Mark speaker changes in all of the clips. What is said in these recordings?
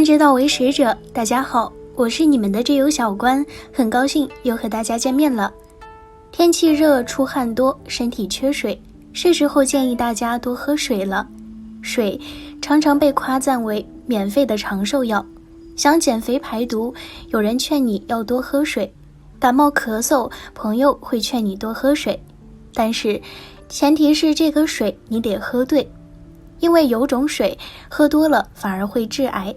Speaker 1: 观之道为使者，大家好，我是你们的挚友小关，很高兴又和大家见面了。天气热，出汗多，身体缺水，是时候建议大家多喝水了。水常常被夸赞为免费的长寿药，想减肥排毒，有人劝你要多喝水；感冒咳嗽，朋友会劝你多喝水。但是前提是这个水你得喝对，因为有种水喝多了反而会致癌。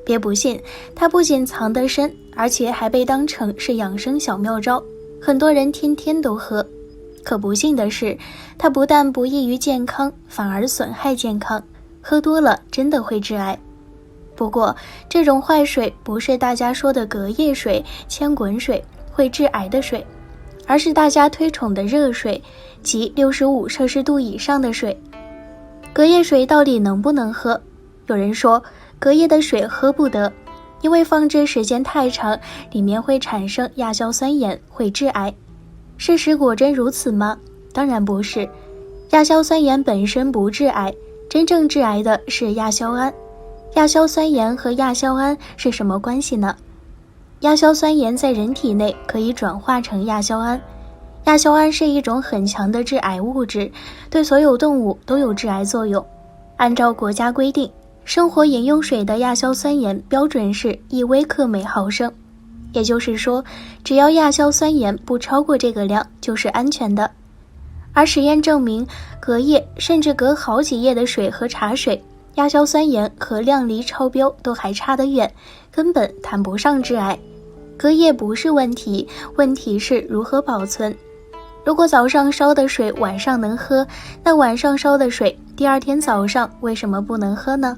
Speaker 1: 别不信，它不仅藏得深，而且还被当成是养生小妙招，很多人天天都喝。可不幸的是，它不但不益于健康，反而损害健康，喝多了真的会致癌。不过这种坏水不是大家说的隔夜水、千滚水会致癌的水，而是大家推崇的热水，即65摄氏度以上的水。隔夜水到底能不能喝？有人说隔夜的水喝不得，因为放置时间太长，里面会产生亚硝酸盐，会致癌。事实果真如此吗？当然不是，亚硝酸盐本身不致癌，真正致癌的是亚硝胺。亚硝酸盐和亚硝胺是什么关系呢？亚硝酸盐在人体内可以转化成亚硝胺，亚硝胺是一种很强的致癌物质，对所有动物都有致癌作用。按照国家规定，生活饮用水的亚硝酸盐标准是1微克每毫升，也就是说，只要亚硝酸盐不超过这个量就是安全的。而实验证明，隔夜甚至隔好几夜的水和茶水，亚硝酸盐和量离超标都还差得远，根本谈不上致癌。隔夜不是问题，问题是如何保存。如果早上烧的水晚上能喝，那晚上烧的水第二天早上为什么不能喝呢？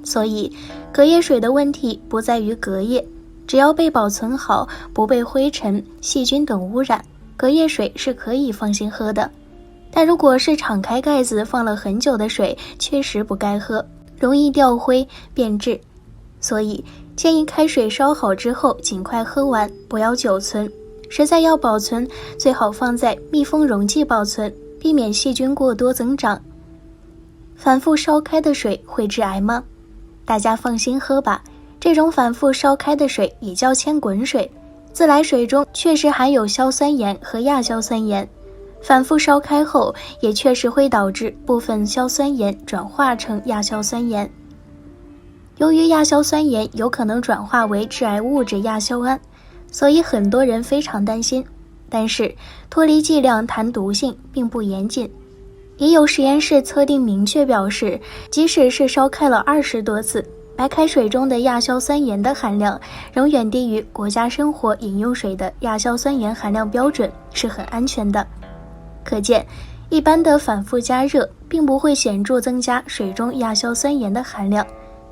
Speaker 1: 所以隔夜水的问题不在于隔夜，只要被保存好，不被灰尘、细菌等污染，隔夜水是可以放心喝的。但如果是敞开盖子放了很久的水，确实不该喝，容易掉灰变质。所以建议开水烧好之后尽快喝完，不要久存。实在要保存，最好放在密封容器保存，避免细菌过多增长。反复烧开的水会致癌吗？大家放心喝吧，这种反复烧开的水也叫千滚水，自来水中确实含有硝酸盐和亚硝酸盐，反复烧开后也确实会导致部分硝酸盐转化成亚硝酸盐。由于亚硝酸盐有可能转化为致癌物质亚硝胺，所以很多人非常担心。但是脱离剂量谈毒性并不严谨，也有实验室测定明确表示，即使是烧开了20多次，白开水中的亚硝酸盐的含量仍远低于国家生活饮用水的亚硝酸盐含量标准，是很安全的。可见一般的反复加热并不会显著增加水中亚硝酸盐的含量，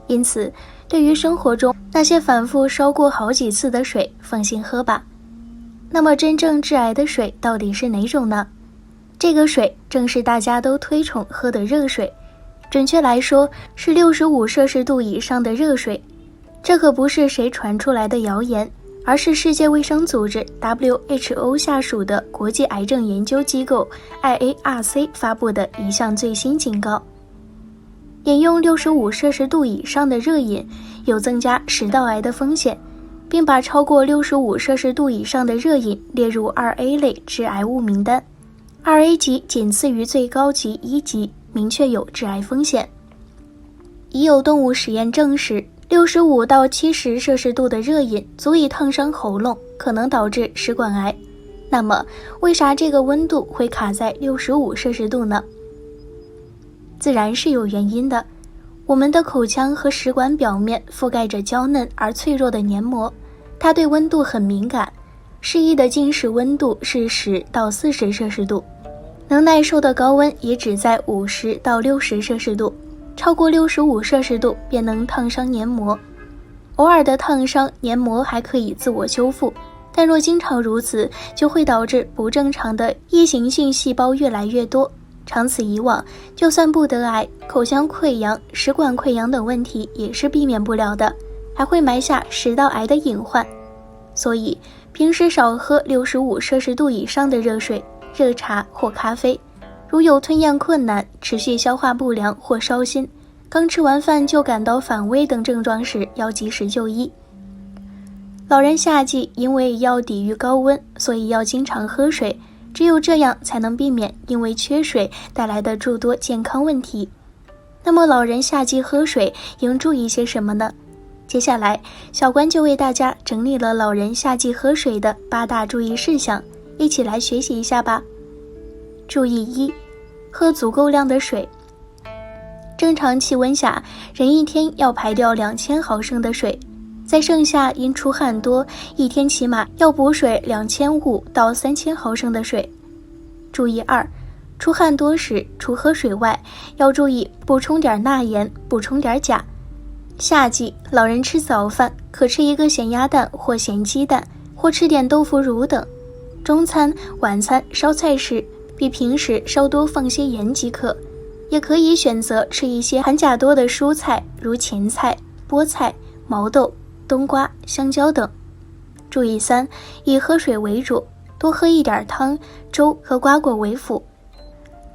Speaker 1: 因此对于生活中那些反复烧过好几次的水，放心喝吧。那么真正致癌的水到底是哪种呢？这个水正是大家都推崇喝的热水，准确来说是65摄氏度以上的热水。这可不是谁传出来的谣言，而是世界卫生组织 WHO 下属的国际癌症研究机构 IARC 发布的一项最新警告。饮用65摄氏度以上的热饮有增加食道癌的风险，并把超过65摄氏度以上的热饮列入2A 类致癌物名单。2A 级仅次于最高级1级，明确有致癌风险。已有动物实验证实，65到70摄氏度的热饮足以烫伤喉咙，可能导致食管癌。那么为啥这个温度会卡在65摄氏度呢？自然是有原因的。我们的口腔和食管表面覆盖着娇嫩而脆弱的黏膜，它对温度很敏感，适宜的进食温度是10到40摄氏度，能耐受的高温也只在50到60摄氏度，超过65摄氏度便能烫伤黏膜。偶尔的烫伤，黏膜还可以自我修复，但若经常如此，就会导致不正常的异形性细胞越来越多。长此以往，就算不得癌，口腔溃疡、食管溃疡等问题也是避免不了的，还会埋下食道癌的隐患。所以平时少喝65摄氏度以上的热水、热茶或咖啡。如有吞咽困难、持续消化不良或烧心，刚吃完饭就感到反胃等症状时，要及时就医。老人夏季因为要抵御高温，所以要经常喝水，只有这样才能避免因为缺水带来的诸多健康问题。那么老人夏季喝水应注意些什么呢？接下来小关就为大家整理了老人夏季喝水的8大注意事项，一起来学习一下吧。注意1，喝足够量的水。正常气温下，人一天要排掉2000毫升的水，在盛夏因出汗多，一天起码要补水2500到3000毫升的水。注意2，出汗多时，除喝水外，要注意补充点钠盐，补充点钾。夏季老人吃早饭可吃一个咸鸭蛋或咸鸡蛋，或吃点豆腐乳等。中餐、晚餐烧菜时，比平时稍多放些盐即可。也可以选择吃一些含钾多的蔬菜，如芹菜、菠菜、毛豆、冬瓜、香蕉等。注意3，以喝水为主，多喝一点汤、粥和瓜果为辅。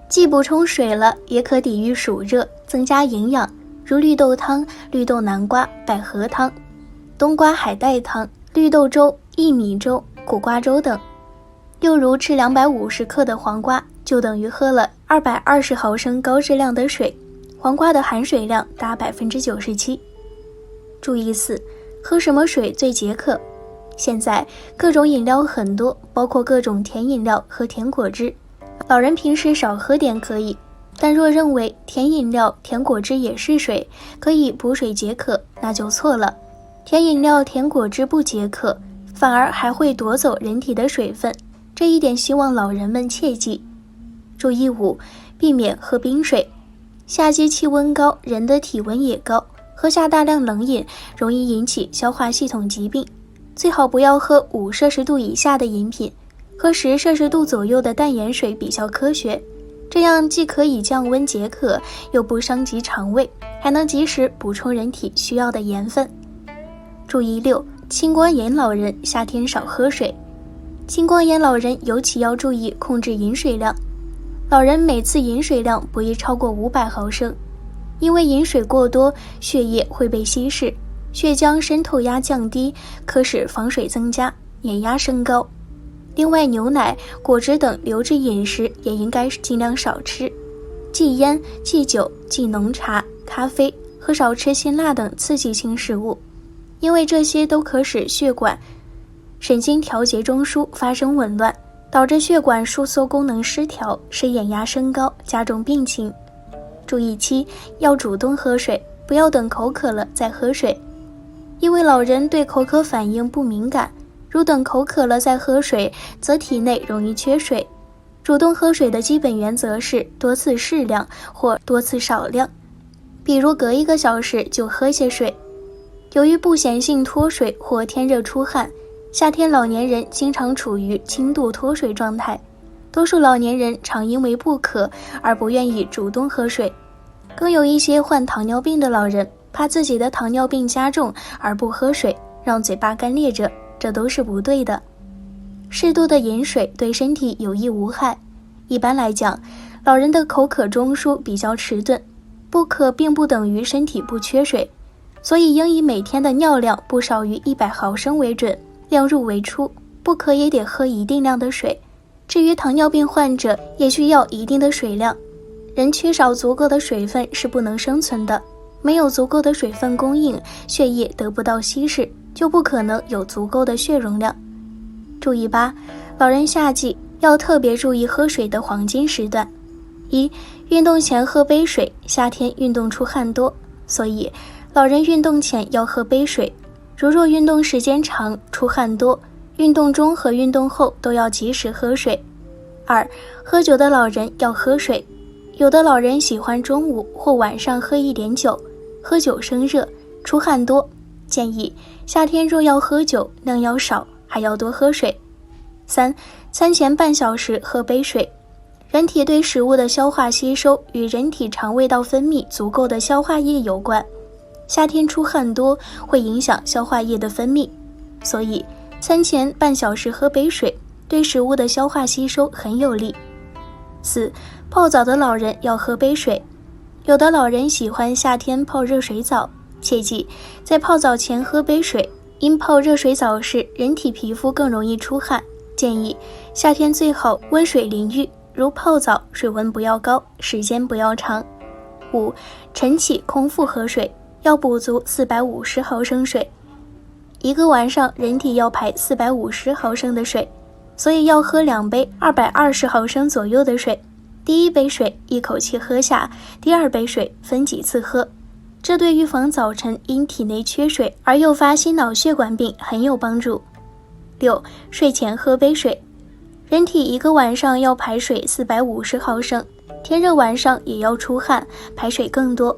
Speaker 1: 既补充水了，也可抵御暑热，增加营养，如绿豆汤、绿豆南瓜、百合汤、冬瓜海带汤、绿豆粥、薏米粥、苦瓜粥等。又如吃250克的黄瓜，就等于喝了220毫升高质量的水，黄瓜的含水量达 97%。 注意4，喝什么水最解渴。现在各种饮料很多，包括各种甜饮料和甜果汁，老人平时少喝点可以，但若认为甜饮料、甜果汁也是水，可以补水解渴，那就错了。甜饮料、甜果汁不解渴，反而还会夺走人体的水分，这一点希望老人们切记。注意5，避免喝冰水。夏季气温高，人的体温也高，喝下大量冷饮容易引起消化系统疾病，最好不要喝5摄氏度以下的饮品，喝10摄氏度左右的淡盐水比较科学，这样既可以降温解渴，又不伤及肠胃，还能及时补充人体需要的盐分。注意6，青光眼老人夏天少喝水。青光眼老人尤其要注意控制饮水量，老人每次饮水量不宜超过500毫升，因为饮水过多，血液会被稀释，血浆渗透压降低，可使房水增加，眼压升高。另外，牛奶、果汁等流质饮食也应该尽量少吃，忌烟、忌酒、忌浓茶、咖啡和少吃辛辣等刺激性食物，因为这些都可使血管、神经调节中枢发生紊乱，导致血管收缩功能失调，使眼压升高，加重病情。注意7，要主动喝水，不要等口渴了再喝水，因为老人对口渴反应不敏感，如等口渴了再喝水，则体内容易缺水。主动喝水的基本原则是多次适量或多次少量，比如隔1个小时就喝些水。由于不显性脱水或天热出汗，夏天老年人经常处于轻度脱水状态，多数老年人常因为不渴而不愿意主动喝水，更有一些患糖尿病的老人怕自己的糖尿病加重而不喝水，让嘴巴干裂着，这都是不对的。适度的饮水对身体有益无害。一般来讲，老人的口渴中枢比较迟钝，不渴并不等于身体不缺水，所以应以每天的尿量不少于100毫升为准，量入为出，不渴也得喝一定量的水。至于糖尿病患者，也需要一定的水量。人缺少足够的水分是不能生存的，没有足够的水分供应，血液得不到稀释，就不可能有足够的血容量。注意8，老人夏季要特别注意喝水的黄金时段。1，运动前喝杯水，夏天运动出汗多，所以老人运动前要喝杯水。若运动时间长，出汗多，运动中和运动后都要及时喝水。2，喝酒的老人要喝水，有的老人喜欢中午或晚上喝一点酒，喝酒生热，出汗多，建议夏天若要喝酒，量要少，还要多喝水。3，餐前半小时喝杯水。人体对食物的消化吸收与人体肠胃道分泌足够的消化液有关，夏天出汗多会影响消化液的分泌，所以餐前半小时喝杯水对食物的消化吸收很有利。4，泡澡的老人要喝杯水，有的老人喜欢夏天泡热水澡，切记在泡澡前喝杯水，因泡热水澡时人体皮肤更容易出汗，建议夏天最好温水淋浴，如泡澡水温不要高，时间不要长。5. 晨起空腹喝水，要补足450毫升水。一个晚上人体要排450毫升的水，所以要喝2杯220毫升左右的水。第一杯水一口气喝下，第二杯水分几次喝，这对预防早晨因体内缺水而诱发心脑血管病很有帮助。6. 睡前喝杯水，人体一个晚上要排水450毫升，天热晚上也要出汗，排水更多。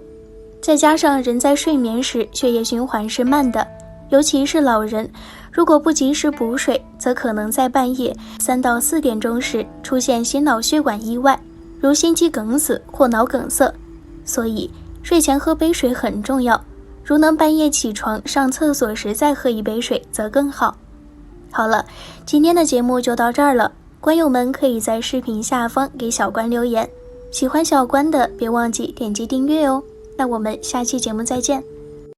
Speaker 1: 再加上人在睡眠时血液循环是慢的，尤其是老人，如果不及时补水，则可能在半夜3到4点钟时出现心脑血管意外，如心肌梗死或脑梗塞。所以睡前喝杯水很重要，如能半夜起床上厕所时再喝一杯水则更好。好了，今天的节目就到这儿了，观友们可以在视频下方给小关留言，喜欢小关的别忘记点击订阅哦。那我们下期节目再见。